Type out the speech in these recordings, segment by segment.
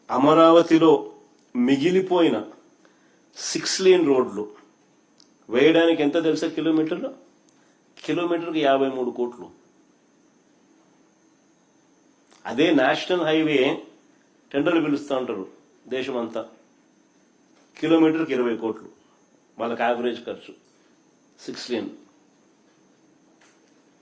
అమరావతిలో మిగిలిపోయిన 6 లేన్ రోడ్లు వేయడానికి ఎంత తెలుసా? కిలోమీటర్కి 53 కోట్లు. అదే నేషనల్ హైవే టెండర్లు పిలుస్తూ ఉంటారు దేశమంతా, కిలోమీటర్కి 20 కోట్లు వాళ్ళకి యావరేజ్ ఖర్చు. 6 లేన్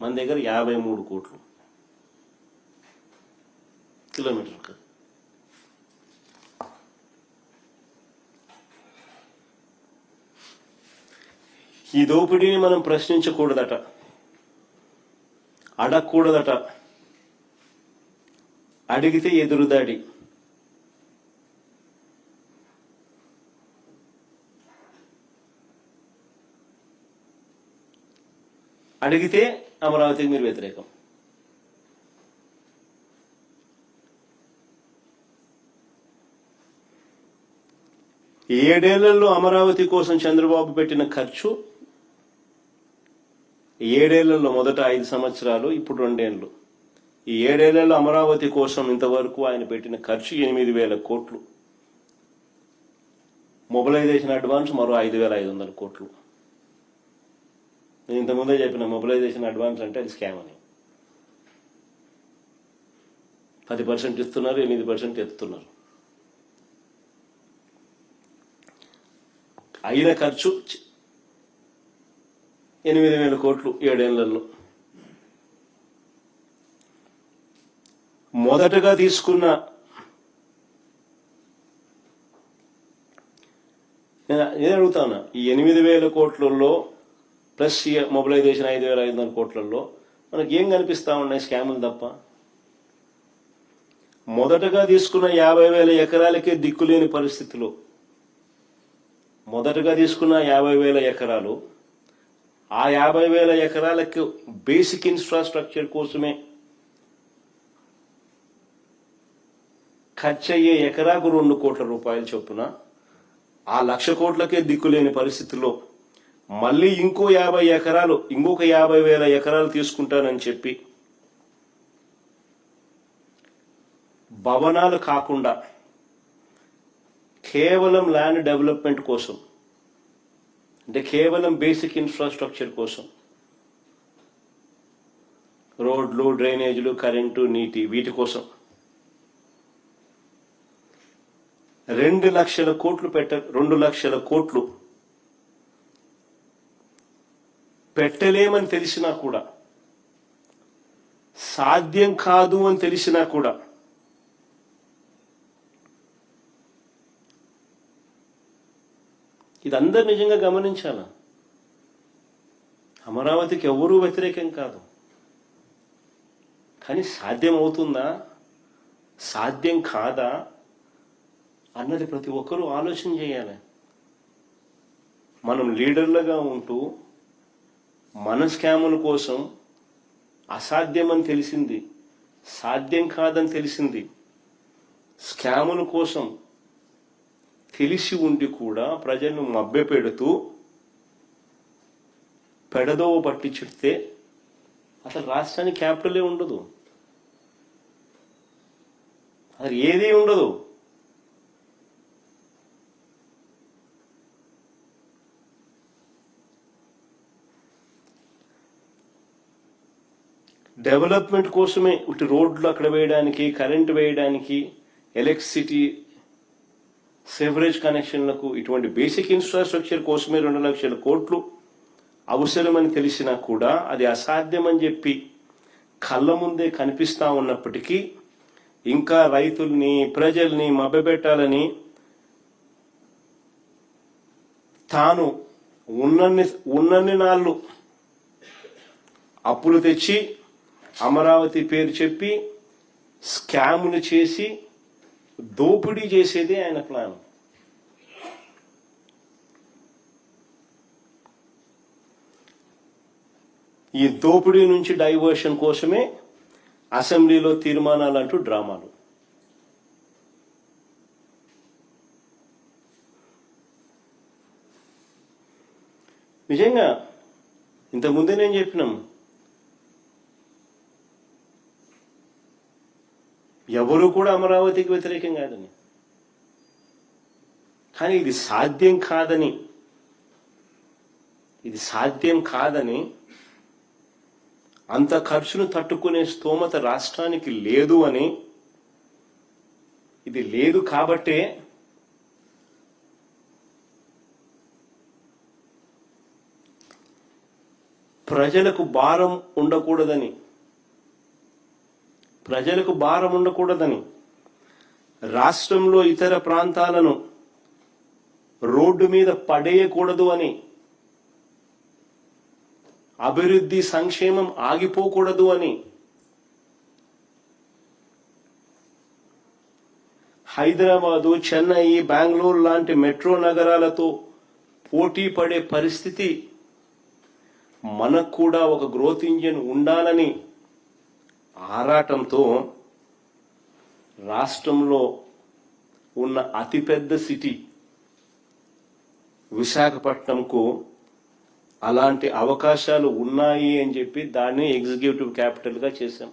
మన దగ్గర 53 కోట్లు కిలోమీటర్కి. ఈ దోపిడీని మనం ప్రశ్నించకూడదట, అడగకూడదట, అడిగితే ఎదురుదాడి. అడిగితే అమరావతికి మీరు వ్యతిరేకం. ఏడేళ్లలో అమరావతి కోసం చంద్రబాబు పెట్టిన ఖర్చు, 7 ఏళ్లలో మొదట 5 సంవత్సరాలు, ఇప్పుడు 2 ఏళ్లు, ఈ 7 ఏళ్లలో అమరావతి కోసం ఇంతవరకు ఆయన పెట్టిన ఖర్చు 8,000 కోట్లు. మొబిలైజేషన్ అడ్వాన్స్ మరో 5,500 కోట్లు. నేను ఇంతకుముందే చెప్పిన మొబిలైజేషన్ అడ్వాన్స్ అంటే అది స్కామ్ అని. 10% ఇస్తున్నారు, 8% ఎత్తుతున్నారు. అయిన ఖర్చు 8,000 కోట్లు 7 ఏళ్లలో. మొదటగా తీసుకున్న నేను అడుగుతాను, ఈ 8,000 కోట్లలో ప్లస్ మొబిలైజేషన్ 5,500 కోట్లలో మనకి ఏం కనిపిస్తా ఉన్నాయి? స్కాములు తప్ప. మొదటగా తీసుకున్న 50,000 ఎకరాలకే దిక్కులేని పరిస్థితిలో, మొదటగా తీసుకున్న 50,000 ఎకరాలు, ఆ 50,000 ఎకరాలకు బేసిక్ ఇన్ఫ్రాస్ట్రక్చర్ కోసమే ఖర్చు అయ్యే ఎకరాకు 2 కోట్ల రూపాయలు చొప్పున, ఆ 1,00,000 కోట్లకే దిక్కులేని పరిస్థితిలో మళ్ళీ ఇంకొక 50,000 ఎకరాలు తీసుకుంటానని చెప్పి భవనాలు కాకుండా కేవలం ల్యాండ్ డెవలప్మెంట్ కోసం, అంటే కేవలం బేసిక్ ఇన్ఫ్రాస్ట్రక్చర్ కోసం, రోడ్లు, డ్రైనేజీలు, కరెంటు, నీటి, వీటి కోసం 2 లక్షల కోట్లు పెట్టలేమని తెలిసినా కూడా, సాధ్యం కాదు అని తెలిసినా కూడా ఇదందరూ నిజంగా గమనించాలా. అమరావతికి ఎవరూ వ్యతిరేకం కాదు, కానీ సాధ్యం అవుతుందా, సాధ్యం కాదా అన్నది ప్రతి ఒక్కరూ ఆలోచన చేయాలి. మనం లీడర్లుగా ఉంటూ మన స్కాముల కోసం అసాధ్యమని తెలిసింది, సాధ్యం కాదని తెలిసింది, స్కాముల కోసం తెలిసి ఉండి కూడా ప్రజలను మభ్యపెడుతూ పెడదోవ పట్టించితే అసలు రాష్ట్రానికి క్యాపిటలే ఉండదు, అసలు ఏదీ ఉండదు. డెవలప్మెంట్ కోసమే ఇటు రోడ్లు అక్కడ వేయడానికి, కరెంటు వేయడానికి, ఎలక్ట్రిసిటీ, సెవరేజ్ కనెక్షన్లకు, ఇటువంటి బేసిక్ ఇన్ఫ్రాస్ట్రక్చర్ కోసమే 2 లక్షల కోట్లు అవసరమని తెలిసినా కూడా అది అసాధ్యమని చెప్పి కళ్ళ ముందే కనిపిస్తా ఉన్నప్పటికీ ఇంకా రైతుల్ని, ప్రజల్ని మభ్యపెట్టాలని తాను ఉన్నన్ని నాళ్ళు అప్పులు తెచ్చి అమరావతి పేరు చెప్పి స్కాములు చేసి దోపిడీ చేసేదే ఆయన ప్లాన్. ఈ దోపిడీ నుంచి డైవర్షన్ కోసమే అసెంబ్లీలో తీర్మానాలు అంటూ డ్రామాలు. నిజంగా ఇంతకుముందే నేను చెప్పినాం, ఎవరు కూడా అమరావతికి వ్యతిరేకం కాదని. కానీ ఇది సాధ్యం కాదని అంత ఖర్చును తట్టుకునే స్తోమత రాష్ట్రానికి లేదు అని, ఇది లేదు కాబట్టే ప్రజలకు భారం ఉండకూడదని రాష్ట్రంలో ఇతర ప్రాంతాలను రోడ్డు మీద పడేయకూడదు అని, అభివృద్ధి సంక్షేమం ఆగిపోకూడదు అని హైదరాబాదు, చెన్నై, బెంగళూరు లాంటి మెట్రో నగరాలతో పోటీ పడే పరిస్థితి మనకు కూడా ఒక గ్రోత్ ఇంజిన్ ఉండాలని ఆరాటంతో రాష్ట్రంలో ఉన్న అతిపెద్ద సిటీ విశాఖపట్నంకు అలాంటి అవకాశాలు ఉన్నాయి అని చెప్పి దాన్ని ఎగ్జిక్యూటివ్ క్యాపిటల్ గా చేశాం.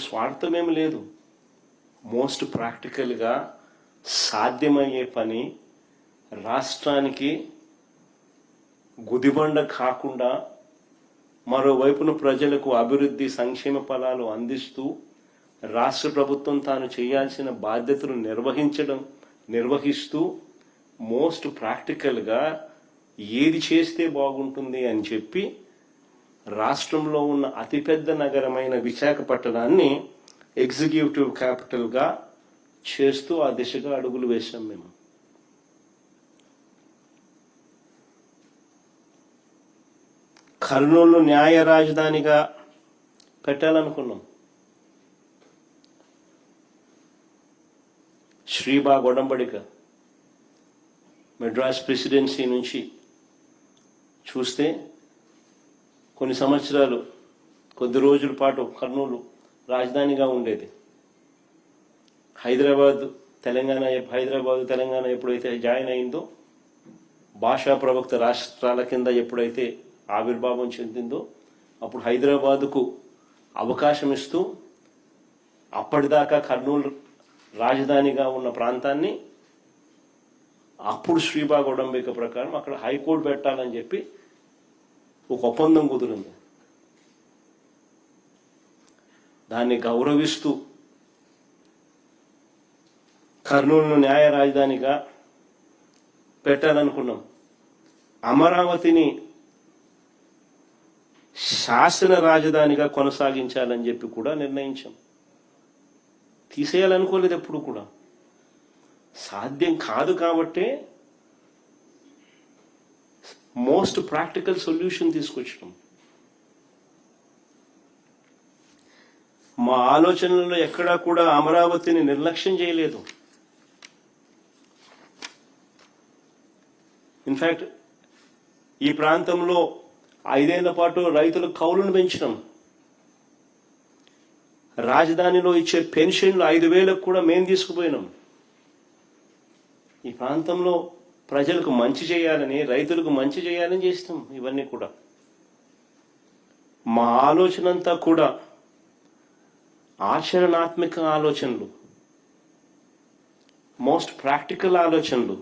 స్వార్థమేమి లేదు. మోస్ట్ ప్రాక్టికల్ గా సాధ్యమయ్యే పని, రాష్ట్రానికి గుదిబండ కాకుండా మరోవైపున ప్రజలకు అభివృద్ధి సంక్షేమ ఫలాలు అందిస్తూ రాష్ట్ర ప్రభుత్వం తాను చేయాల్సిన బాధ్యతలు నిర్వహిస్తూ మోస్ట్ ప్రాక్టికల్గా ఏది చేస్తే బాగుంటుంది అని చెప్పి రాష్ట్రంలో ఉన్న అతిపెద్ద నగరమైన విశాఖపట్నాన్ని ఎగ్జిక్యూటివ్ క్యాపిటల్గా చేస్తూ ఆ దిశగా అడుగులు వేశాం మేము. కర్నూలు న్యాయ రాజధానిగా పెట్టాలనుకున్నాం. శ్రీబాగ్ ఒడంబడిక మెడ్రాస్ ప్రెసిడెన్సీ నుంచి చూస్తే కొన్ని సంవత్సరాలు, కొద్ది రోజుల పాటు కర్నూలు రాజధానిగా ఉండేది. హైదరాబాద్ తెలంగాణ ఎప్పుడైతే జాయిన్ అయిందో, భాషా ప్రవక్త రాష్ట్రాల కింద ఎప్పుడైతే ఆవిర్భావం చెందిందో, అప్పుడు హైదరాబాదుకు అవకాశం ఇస్తూ అప్పటిదాకా కర్నూలు రాజధానిగా ఉన్న ప్రాంతాన్ని అప్పుడు శ్రీబాగ్ ఒడంబిక ప్రకారం అక్కడ హైకోర్టు పెట్టాలని చెప్పి ఒక ఒప్పందం కుదిరింది. దాన్ని గౌరవిస్తూ కర్నూలును న్యాయ రాజధానిగా పెట్టాలనుకున్నాం. అమరావతిని శాసన రాజధానిగా కొనసాగించాలని చెప్పి కూడా నిర్ణయించాం. తీసేయాలనుకోలేదు ఎప్పుడు కూడా. సాధ్యం కాదు కాబట్టే మోస్ట్ ప్రాక్టికల్ సొల్యూషన్ తీసుకొచ్చడం. మా ఆలోచనలలో ఎక్కడా కూడా అమరావతిని నిర్లక్ష్యం చేయలేదు. ఇన్ఫాక్ట్ ఈ ప్రాంతంలో 5 ఏళ్ల పాటు రైతులకు కౌలును పెంచినాం. రాజధానిలో ఇచ్చే పెన్షన్లు 5,000 కూడా మేము తీసుకుపోయినాం. ఈ ప్రాంతంలో ప్రజలకు మంచి చేయాలని, రైతులకు మంచి చేయాలని చేస్తాం. ఇవన్నీ కూడా మా ఆలోచన అంతా కూడా ఆచరణాత్మక ఆలోచనలు, మోస్ట్ ప్రాక్టికల్ ఆలోచనలు,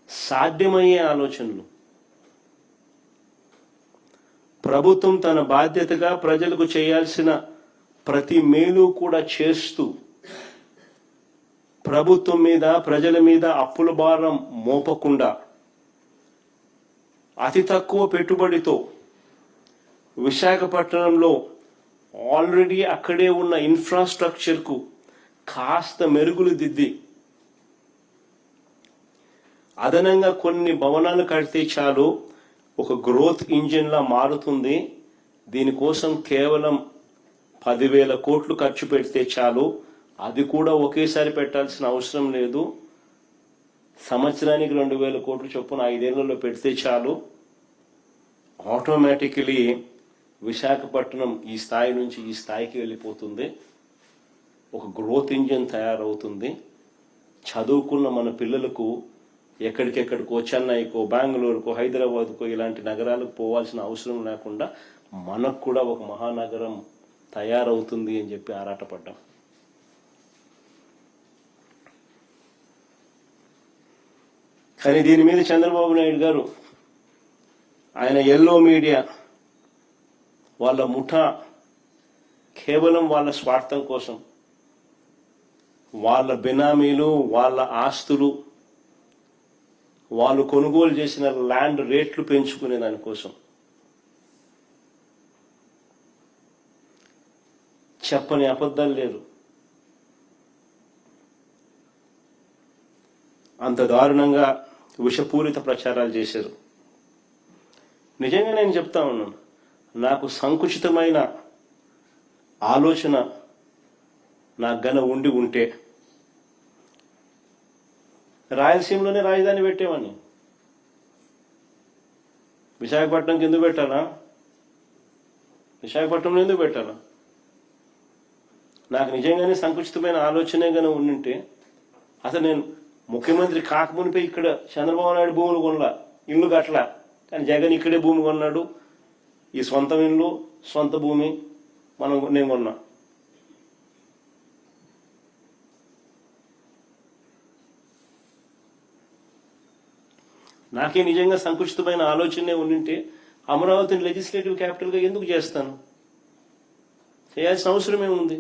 సాధ్యమయ్యే ఆలోచనలు. ప్రభుత్వం తన బాధ్యతగా ప్రజలకు చేయాల్సిన ప్రతి మేలు కూడా చేస్తూ, ప్రభుత్వం మీద, ప్రజల మీద అప్పుల భారం మోపకుండా అతి తక్కువ పెట్టుబడితో విశాఖపట్నంలో ఆల్రెడీ అక్కడే ఉన్న ఇన్ఫ్రాస్ట్రక్చర్కు కాస్త మెరుగులు దిద్ది అదనంగా కొన్ని భవనాలు కడితే చాలు, ఒక గ్రోత్ ఇంజిన్లా మారుతుంది. దీనికోసం కేవలం 10,000 కోట్లు ఖర్చు పెడితే చాలు. అది కూడా ఒకేసారి పెట్టాల్సిన అవసరం లేదు. సంవత్సరానికి 2,000 కోట్లు చొప్పున 5 ఏళ్లలో పెడితే చాలు. ఆటోమేటికలీ విశాఖపట్నం ఈ స్థాయి నుంచి ఈ స్థాయికి వెళ్ళిపోతుంది. ఒక గ్రోత్ ఇంజిన్ తయారవుతుంది. చదువుకున్న మన పిల్లలకు ఎక్కడికెక్కడికో, చెన్నైకో, బెంగళూరుకో, హైదరాబాద్కో ఇలాంటి నగరాలకు పోవాల్సిన అవసరం లేకుండా మనకు కూడా ఒక మహానగరం తయారవుతుంది అని చెప్పి ఆరాటపడ్డాం. కానీ దీని మీద చంద్రబాబు నాయుడు గారు ఆయన ఎల్లో మీడియా వాళ్ళ ముఠా కేవలం వాళ్ళ స్వార్థం కోసం వాళ్ళ బినామీలు, వాళ్ళ ఆస్తులు, వాళ్ళు కొనుగోలు చేసిన ల్యాండ్ రేట్లు పెంచుకునే దానికోసం చెప్పని అబద్ధాలు లేదు. అంత దారుణంగా విషపూరిత ప్రచారాలు చేశారు. నిజంగా నేను చెప్తా ఉన్నాను, నాకు సంకుచితమైన ఆలోచన నాకు గన ఉంటే రాయలసీమలోనే రాజధాని పెట్టేవాడిని. విశాఖపట్నంకి ఎందుకు పెట్టాలా? విశాఖపట్నంలో ఎందుకు పెట్టాలా? నాకు నిజంగానే సంకుచితమైన ఆలోచనే గన ఉండింటే అసలు నేను ముఖ్యమంత్రి కాకమునిపై ఇక్కడ చంద్రబాబు నాయుడు భూములు కొనలా, ఇల్లు కట్టలా. కానీ జగన్ ఇక్కడే భూమి కొన్నాడు. ఈ సొంత ఇల్లు, సొంత భూమి నేను కొన్నా. నాకే నిజంగా సంకుచితమైన ఆలోచనే ఉండింటే అమరావతిని లెజిస్లేటివ్ క్యాపిటల్గా ఎందుకు చేస్తాను? చేయాల్సిన అవసరమే ఉంది.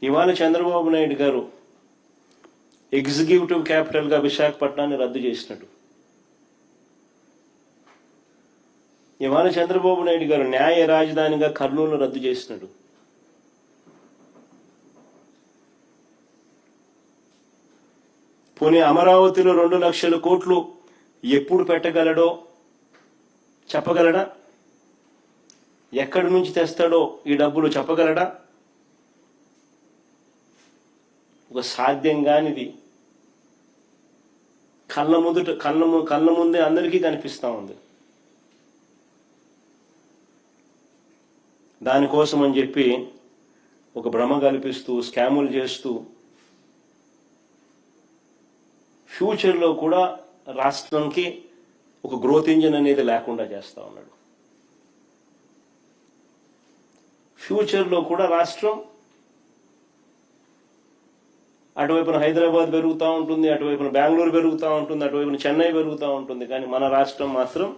ఇవాళ చంద్రబాబు నాయుడు గారు ఎగ్జిక్యూటివ్ క్యాపిటల్గా విశాఖపట్నాన్ని రద్దు చేసినట్టు, ఇవాళ చంద్రబాబు నాయుడు గారు న్యాయ రాజధానిగా కర్నూలు రద్దు చేసినాడు. పోనీ అమరావతిలో 2 లక్షల కోట్లు ఎప్పుడు పెట్టగలడో చెప్పగలడా? ఎక్కడి నుంచి తెస్తాడో ఈ డబ్బులు చెప్పగలడా? ఒక సాధ్యం కానిది కళ్ళ ముందే అందరికీ కనిపిస్తా ఉంది. దానికోసం అని చెప్పి ఒక భ్రమ కల్పిస్తూ స్కాములు చేస్తూ ఫ్యూచర్లో కూడా రాష్ట్రానికి ఒక గ్రోత్ ఇంజిన్ అనేది లేకుండా చేస్తా ఉన్నాడు. ఫ్యూచర్లో కూడా రాష్ట్రం అటువైపున హైదరాబాద్ పెరుగుతూ ఉంటుంది, అటువైపున బెంగళూరు పెరుగుతూ ఉంటుంది, అటువైపున చెన్నై పెరుగుతూ ఉంటుంది. కానీ మన రాష్ట్రం మాత్రం